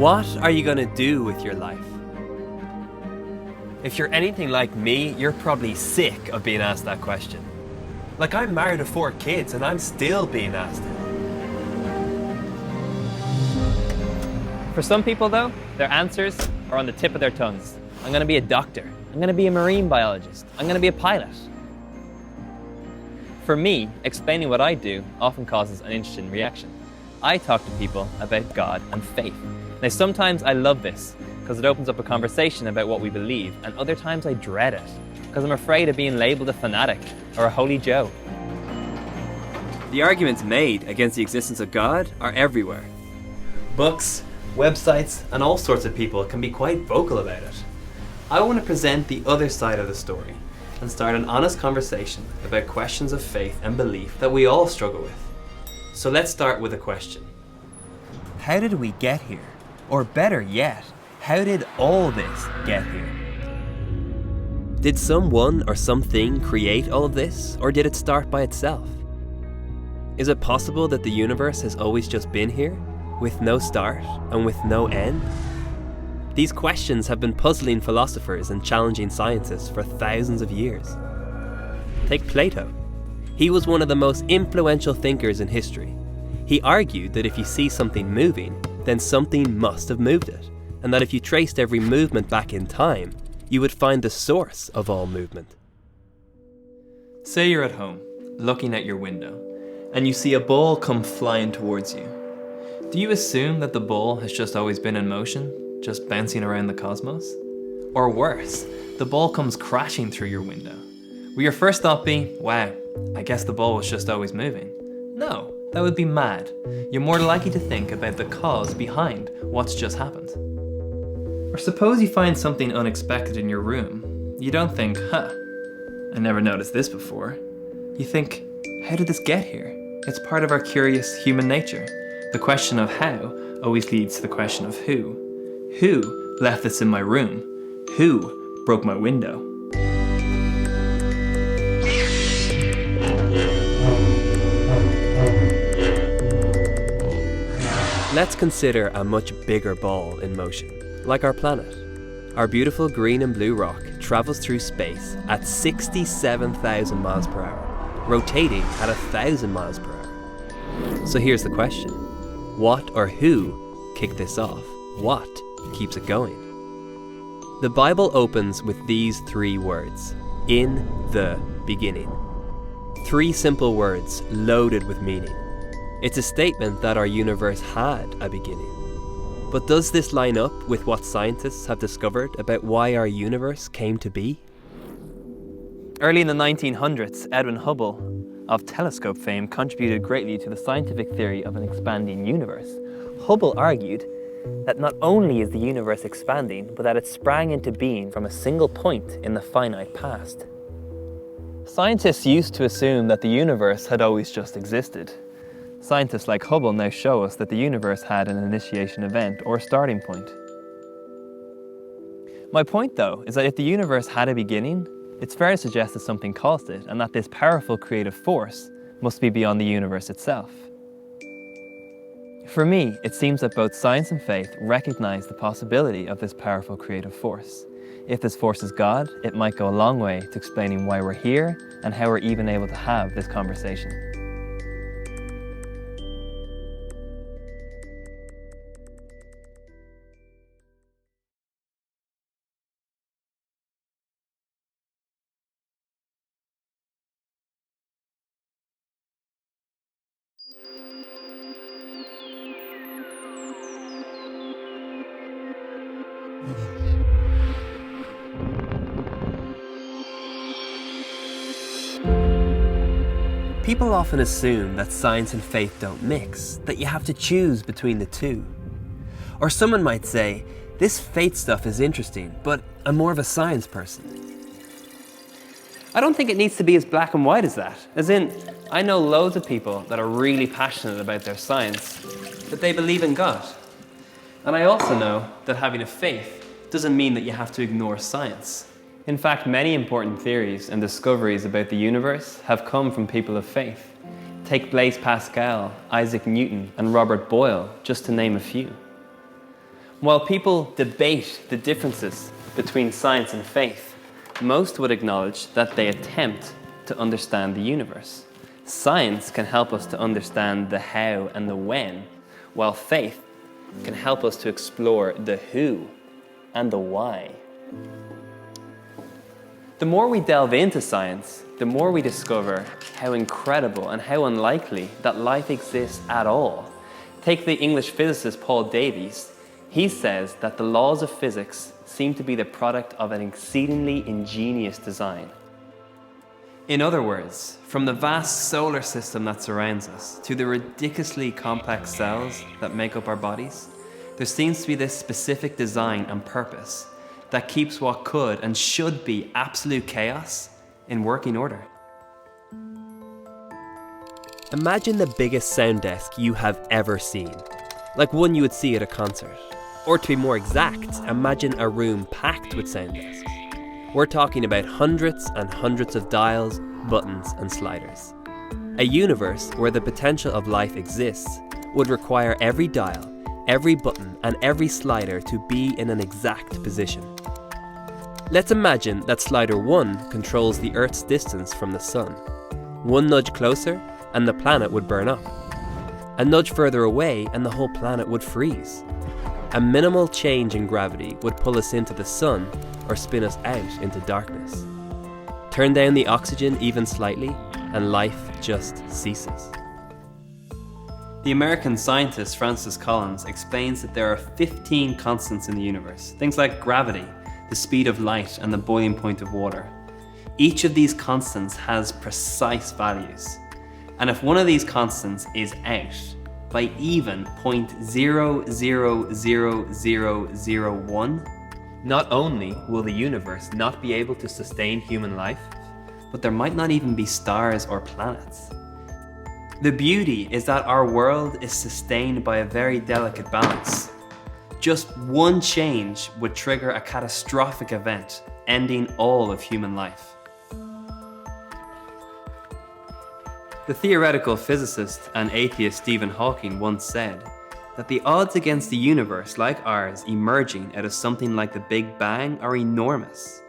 What are you going to do with your life? If you're anything like me, you're probably sick of being asked that question. Like, I'm married to 4 kids and I'm still being asked it. For some people though, their answers are on the tip of their tongues. I'm going to be a doctor. I'm going to be a marine biologist. I'm going to be a pilot. For me, explaining what I do often causes an interesting reaction. I talk to people about God and faith. Now, sometimes I love this because it opens up a conversation about what we believe, and other times I dread it because I'm afraid of being labelled a fanatic or a holy Joe. The arguments made against the existence of God are everywhere. Books, websites, and all sorts of people can be quite vocal about it. I want to present the other side of the story and start an honest conversation about questions of faith and belief that we all struggle with. So let's start with a question. How did we get here? Or better yet, how did all this get here? Did someone or something create all of this, or did it start by itself? Is it possible that the universe has always just been here, with no start and with no end? These questions have been puzzling philosophers and challenging scientists for thousands of years. Take Plato. He was one of the most influential thinkers in history. He argued that if you see something moving, then something must have moved it, and that if you traced every movement back in time, you would find the source of all movement. Say you're at home, looking at your window, and you see a ball come flying towards you. Do you assume that the ball has just always been in motion, just bouncing around the cosmos? Or worse, the ball comes crashing through your window. Will your first thought be, wow, I guess the ball was just always moving? No, that would be mad. You're more likely to think about the cause behind what's just happened. Or suppose you find something unexpected in your room. You don't think, I never noticed this before. You think, how did this get here? It's part of our curious human nature. The question of how always leads to the question of who. Who left this in my room? Who broke my window? Let's consider a much bigger ball in motion, like our planet. Our beautiful green and blue rock travels through space at 67,000 miles per hour, rotating at 1,000 miles per hour. So here's the question. What or who kicked this off? What keeps it going? The Bible opens with these 3 words, in the beginning. 3 simple words loaded with meaning. It's a statement that our universe had a beginning. But does this line up with what scientists have discovered about why our universe came to be? Early in the 1900s, Edwin Hubble of telescope fame contributed greatly to the scientific theory of an expanding universe. Hubble argued that not only is the universe expanding, but that it sprang into being from a single point in the finite past. Scientists used to assume that the universe had always just existed. Scientists like Hubble now show us that the universe had an initiation event or starting point. My point, though, is that if the universe had a beginning, it's fair to suggest that something caused it, and that this powerful creative force must be beyond the universe itself. For me, it seems that both science and faith recognize the possibility of this powerful creative force. If this force is God, it might go a long way to explaining why we're here and how we're even able to have this conversation. People often assume that science and faith don't mix, that you have to choose between the two. Or someone might say, this faith stuff is interesting, but I'm more of a science person. I don't think it needs to be as black and white as that. As in, I know loads of people that are really passionate about their science, that they believe in God. And I also know that having a faith doesn't mean that you have to ignore science. In fact, many important theories and discoveries about the universe have come from people of faith. Take Blaise Pascal, Isaac Newton, and Robert Boyle, just to name a few. While people debate the differences between science and faith, most would acknowledge that they attempt to understand the universe. Science can help us to understand the how and the when, while faith can help us to explore the who and the why. The more we delve into science, the more we discover how incredible and how unlikely that life exists at all. Take the English physicist Paul Davies. He says that the laws of physics seem to be the product of an exceedingly ingenious design. In other words, from the vast solar system that surrounds us to the ridiculously complex cells that make up our bodies, there seems to be this specific design and purpose that keeps what could and should be absolute chaos in working order. Imagine the biggest sound desk you have ever seen, like one you would see at a concert. Or to be more exact, imagine a room packed with sound desks. We're talking about hundreds and hundreds of dials, buttons and sliders. A universe where the potential of life exists would require every dial, every button and every slider to be in an exact position. Let's imagine that slider 1 controls the Earth's distance from the Sun. One nudge closer and the planet would burn up. A nudge further away and the whole planet would freeze. A minimal change in gravity would pull us into the Sun or spin us out into darkness. Turn down the oxygen even slightly and life just ceases. The American scientist Francis Collins explains that there are 15 constants in the universe, things like gravity, the speed of light and the boiling point of water. Each of these constants has precise values, and if one of these constants is out by even 0.000001, not only will the universe not be able to sustain human life, but there might not even be stars or planets. The beauty is that our world is sustained by a very delicate balance. Just one change would trigger a catastrophic event, ending all of human life. The theoretical physicist and atheist Stephen Hawking once said that the odds against the universe like ours emerging out of something like the Big Bang are enormous.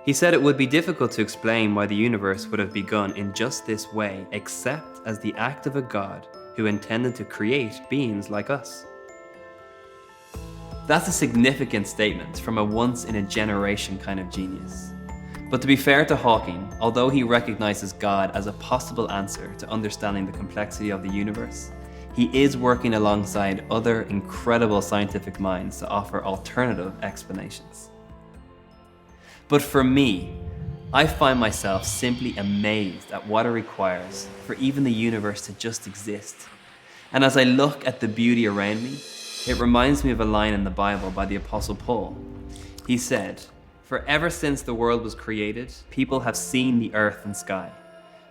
He said it would be difficult to explain why the universe would have begun in just this way, except as the act of a God who intended to create beings like us. That's a significant statement from a once-in-a-generation kind of genius. But to be fair to Hawking, although he recognizes God as a possible answer to understanding the complexity of the universe, he is working alongside other incredible scientific minds to offer alternative explanations. But for me, I find myself simply amazed at what it requires for even the universe to just exist. And as I look at the beauty around me, it reminds me of a line in the Bible by the Apostle Paul. He said, "For ever since the world was created, people have seen the earth and sky.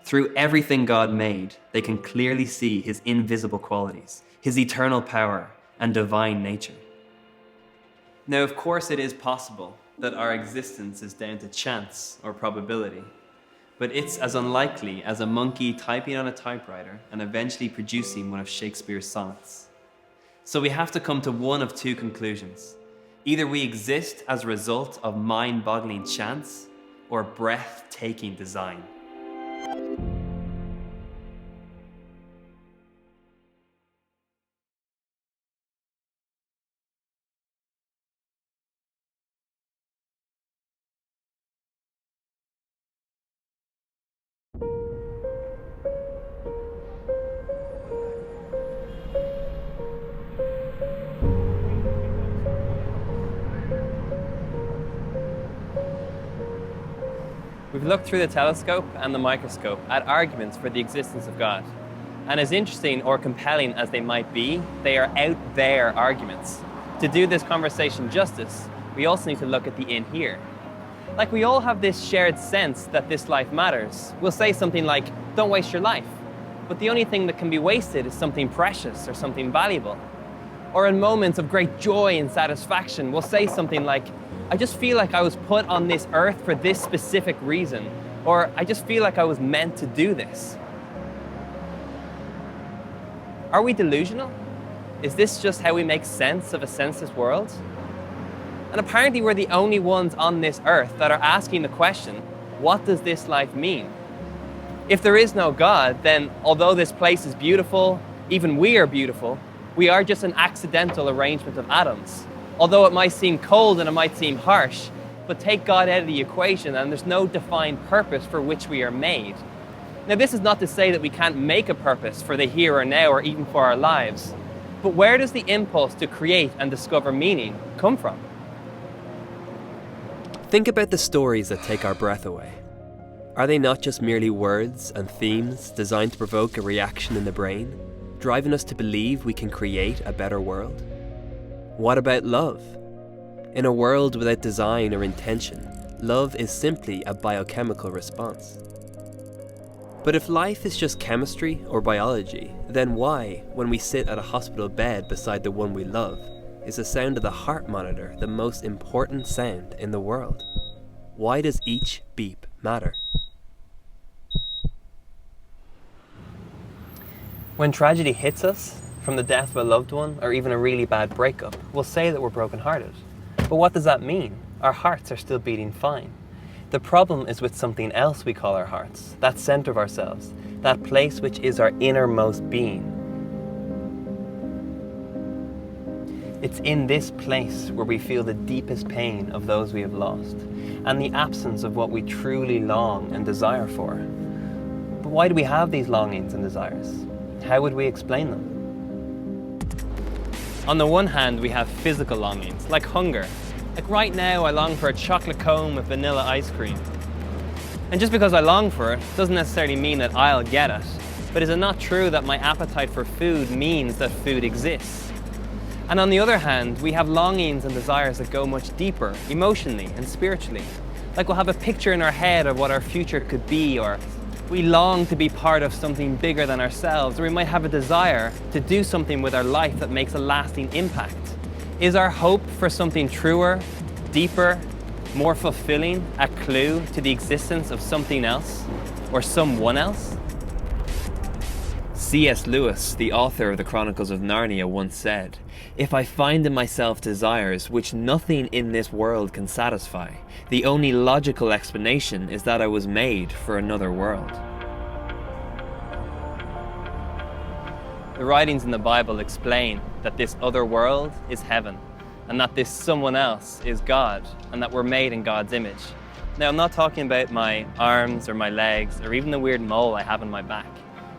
Through everything God made, they can clearly see his invisible qualities, his eternal power, and divine nature." Now, of course, it is possible that our existence is down to chance or probability, but it's as unlikely as a monkey typing on a typewriter and eventually producing one of Shakespeare's sonnets. So we have to come to one of two conclusions. Either we exist as a result of mind-boggling chance or breathtaking design. We've looked through the telescope and the microscope at arguments for the existence of God. And as interesting or compelling as they might be, they are out there arguments. To do this conversation justice, we also need to look at the in here. Like, we all have this shared sense that this life matters. We'll say something like, "Don't waste your life." But the only thing that can be wasted is something precious or something valuable. Or in moments of great joy and satisfaction, we'll say something like, "I just feel like I was put on this earth for this specific reason," or "I just feel like I was meant to do this." Are we delusional? Is this just how we make sense of a senseless world? And apparently we're the only ones on this earth that are asking the question, what does this life mean? If there is no God, then although this place is beautiful, even we are beautiful, we are just an accidental arrangement of atoms. Although it might seem cold and it might seem harsh, but take God out of the equation and there's no defined purpose for which we are made. Now, this is not to say that we can't make a purpose for the here or now or even for our lives, but where does the impulse to create and discover meaning come from? Think about the stories that take our breath away. Are they not just merely words and themes designed to provoke a reaction in the brain, driving us to believe we can create a better world? What about love? In a world without design or intention, love is simply a biochemical response. But if life is just chemistry or biology, then why, when we sit at a hospital bed beside the one we love, is the sound of the heart monitor the most important sound in the world? Why does each beep matter? When tragedy hits us, from the death of a loved one or even a really bad breakup, we'll say that we're brokenhearted. But what does that mean? Our hearts are still beating fine. The problem is with something else we call our hearts, that center of ourselves, that place which is our innermost being. It's in this place where we feel the deepest pain of those we have lost, and the absence of what we truly long and desire for. But why do we have these longings and desires? How would we explain them? On the one hand, we have physical longings, like hunger. Like right now, I long for a chocolate cone with vanilla ice cream. And just because I long for it, doesn't necessarily mean that I'll get it. But is it not true that my appetite for food means that food exists? And on the other hand, we have longings and desires that go much deeper, emotionally and spiritually. Like we'll have a picture in our head of what our future could be, or we long to be part of something bigger than ourselves, or we might have a desire to do something with our life that makes a lasting impact. Is our hope for something truer, deeper, more fulfilling a clue to the existence of something else or someone else? C.S. Lewis, the author of the Chronicles of Narnia, once said, "If I find in myself desires which nothing in this world can satisfy, the only logical explanation is that I was made for another world." The writings in the Bible explain that this other world is heaven, and that this someone else is God, and that we're made in God's image. Now, I'm not talking about my arms or my legs, or even the weird mole I have on my back.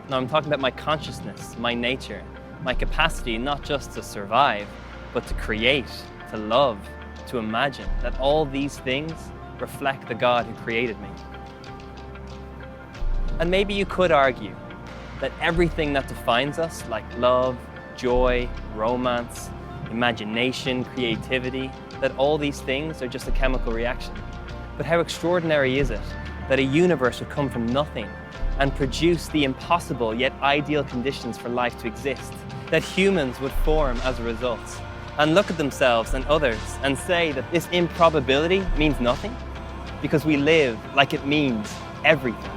No, I'm talking about my consciousness, my nature, my capacity not just to survive, but to create, to love, to imagine, that all these things reflect the God who created me. And maybe you could argue that everything that defines us, like love, joy, romance, imagination, creativity, that all these things are just a chemical reaction. But how extraordinary is it that a universe would come from nothing and produce the impossible yet ideal conditions for life to exist, that humans would form as a result, and look at themselves and others and say that this improbability means nothing, because we live like it means everything.